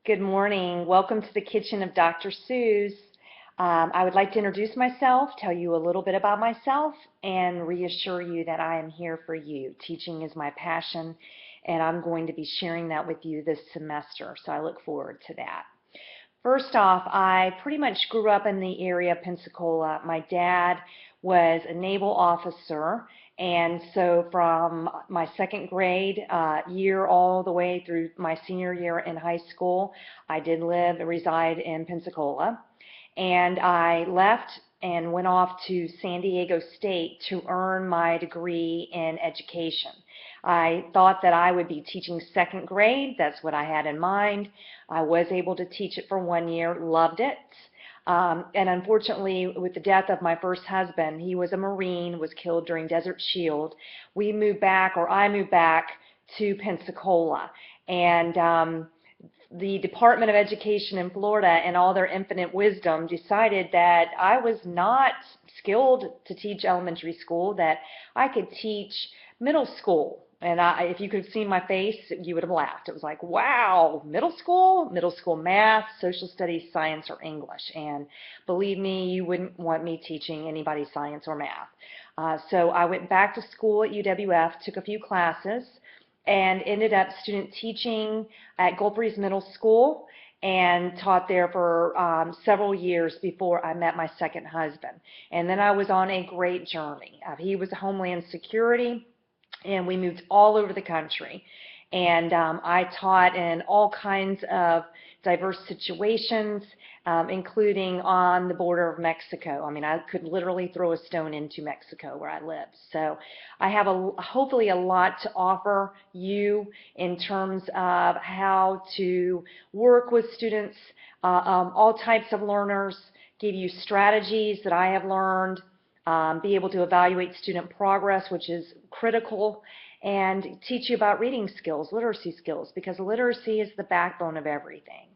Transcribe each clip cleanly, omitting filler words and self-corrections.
Good morning. Welcome to the kitchen of Dr. Sue's. I would like to introduce myself, tell you a little bit about myself, and reassure you that I am here for you. Teaching is my passion, and I'm going to be sharing that with you this semester, so I look forward to that. First off, I pretty much grew up in the area of Pensacola. My dad was a naval officer, and so from my second grade year all the way through my senior year in high school, I did live and reside in Pensacola. And I left and went off to San Diego State to earn my degree in education. I thought that I would be teaching second grade. That's what I had in mind. I was able to teach it for 1 year, loved it. And unfortunately, with the death of my first husband, he was a Marine, was killed during Desert Shield. We moved back, or I moved back to Pensacola. And the Department of Education in Florida, in all their infinite wisdom, decided that I was not skilled to teach elementary school, that I could teach middle school. And if you could have seen my face, you would have laughed. It was like, wow, middle school? Middle school math, social studies, science, or English. And believe me, you wouldn't want me teaching anybody science or math. So I went back to school at UWF, took a few classes, and ended up student teaching at Gulf Middle School and taught there for several years before I met my second husband. And then I was on a great journey. He was Homeland Security, and we moved all over the country. And I taught in all kinds of diverse situations, including on the border of Mexico. I mean, I could literally throw a stone into Mexico where I live. So I have hopefully a lot to offer you in terms of how to work with students, all types of learners, give you strategies that I have learned, be able to evaluate student progress, which is critical, and teach you about reading skills, literacy skills, because literacy is the backbone of everything.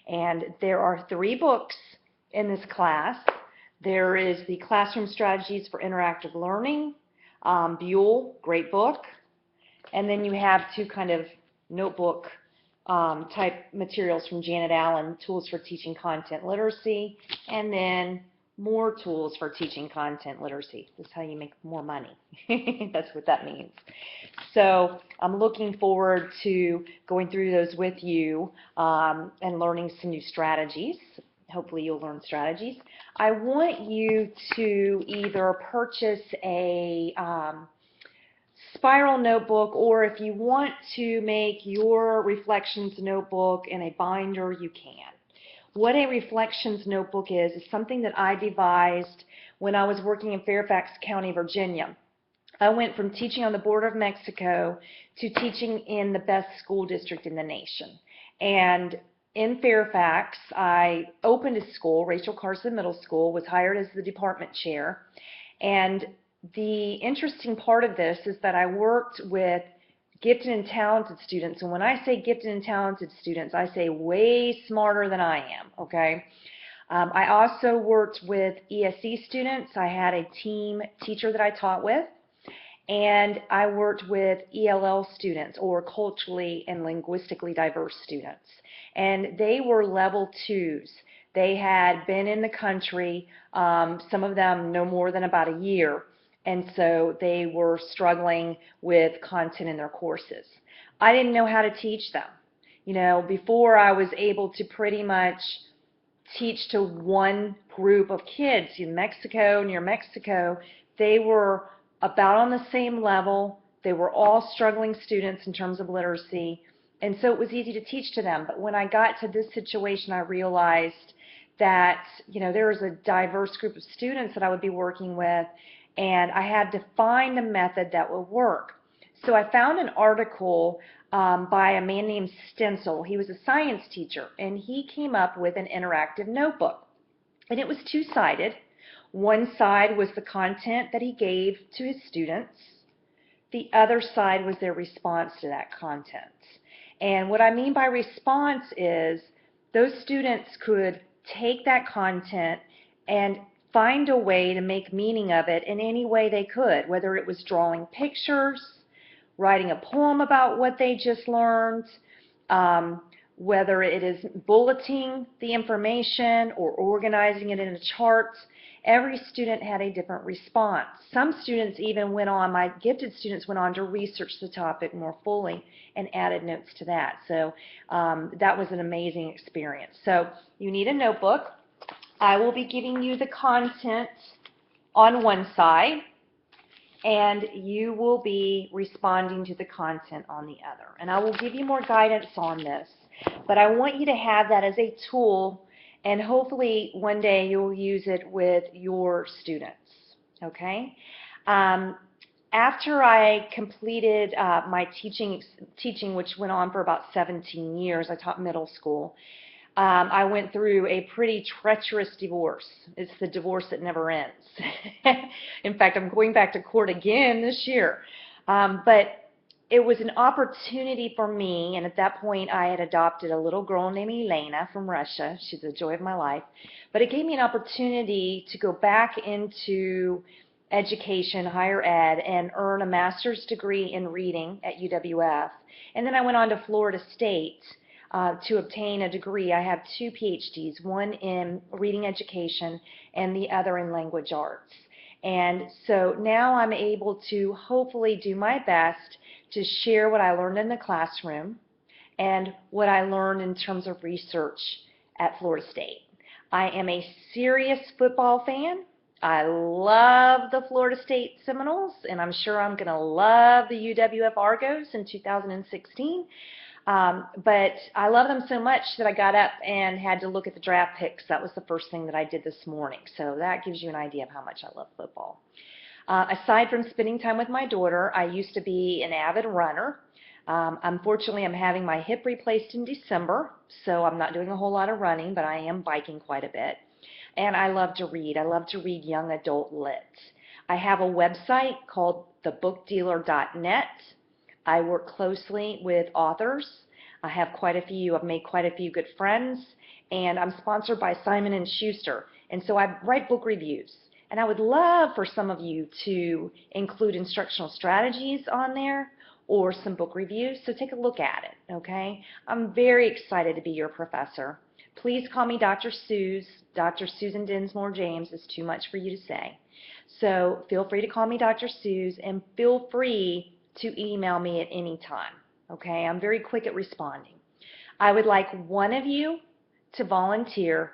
And there are 3 books in this class. There is the Classroom Strategies for Interactive Learning, Buell, great book, and then you have 2 kind of notebook type materials from Janet Allen, Tools for Teaching Content Literacy, and then more tools for teaching content literacy. This is how you make more money. That's what that means. So I'm looking forward to going through those with you and learning some new strategies. Hopefully you'll learn strategies. I want you to either purchase a spiral notebook, or if you want to make your reflections notebook in a binder, you can. What a reflections notebook is something that I devised when I was working in Fairfax County, Virginia. I went from teaching on the border of Mexico to teaching in the best school district in the nation. And in Fairfax, I opened a school, Rachel Carson Middle School, was hired as the department chair. And the interesting part of this is that I worked with gifted and talented students. And when I say gifted and talented students, I say way smarter than I am, okay? I also worked with ESE students. I had a team teacher that I taught with. And I worked with ELL students, or culturally and linguistically diverse students. And they were level 2s. They had been in the country, some of them no more than about a year. And so they were struggling with content in their courses. I didn't know how to teach them. You know, before I was able to pretty much teach to one group of kids in Mexico, near Mexico. They were about on the same level. They were all struggling students in terms of literacy. And so it was easy to teach to them. But when I got to this situation, I realized that, you know, there was a diverse group of students that I would be working with, and I had to find a method that would work. So I found an article by a man named Stencil. He was a science teacher, and he came up with an interactive notebook. And it was 2-sided. One side was the content that he gave to his students. The other side was their response to that content. And what I mean by response is those students could take that content and find a way to make meaning of it in any way they could, whether it was drawing pictures, writing a poem about what they just learned, whether it is bulleting the information or organizing it in a chart. Every student had a different response. Some students even went on, my gifted students went on to research the topic more fully and added notes to that. So that was an amazing experience. So you need a notebook. I will be giving you the content on one side, and you will be responding to the content on the other. And I will give you more guidance on this, but I want you to have that as a tool, and hopefully one day you'll use it with your students, okay? After I completed my teaching, which went on for about 17 years, I taught middle school, I went through a pretty treacherous divorce. It's the divorce that never ends. In fact, I'm going back to court again this year. But it was an opportunity for me, and at that point I had adopted a little girl named Elena from Russia. She's the joy of my life. But it gave me an opportunity to go back into education, higher ed, and earn a master's degree in reading at UWF. And then I went on to Florida State to obtain a degree. I have 2 PhDs, one in reading education and the other in language arts. And so now I'm able to hopefully do my best to share what I learned in the classroom and what I learned in terms of research at Florida State. I am a serious football fan. I love the Florida State Seminoles, and I'm sure I'm going to love the UWF Argos in 2016. But I love them so much that I got up and had to look at the draft picks. That was the first thing that I did this morning. So that gives you an idea of how much I love football. Aside from spending time with my daughter, I used to be an avid runner. Unfortunately, I'm having my hip replaced in December, so I'm not doing a whole lot of running, but I am biking quite a bit. And I love to read. I love to read young adult lit. I have a website called thebookdealer.net. I work closely with authors. I have quite a few. I've made quite a few good friends, and I'm sponsored by Simon & Schuster, and so I write book reviews. And I would love for some of you to include instructional strategies on there or some book reviews, so take a look at it, okay? I'm very excited to be your professor. Please call me Dr. Suze. Dr. Susan Dinsmore James is too much for you to say. So feel free to call me Dr. Suze, and feel free to email me at any time, okay? I'm very quick at responding. I would like one of you to volunteer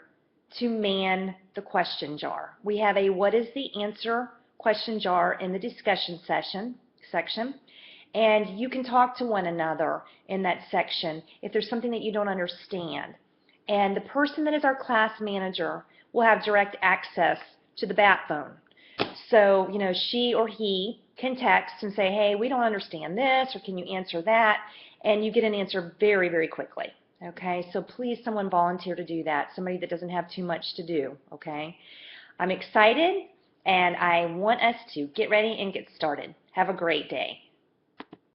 to man the question jar. We have a what is the answer question jar in the discussion section, and you can talk to one another in that section if there's something that you don't understand. And the person that is our class manager will have direct access to the bat phone. So, you know, she or he can text and say, hey, we don't understand this, or can you answer that? And you get an answer very, very quickly. Okay, so please someone volunteer to do that, somebody that doesn't have too much to do, okay? I'm excited, and I want us to get ready and get started. Have a great day.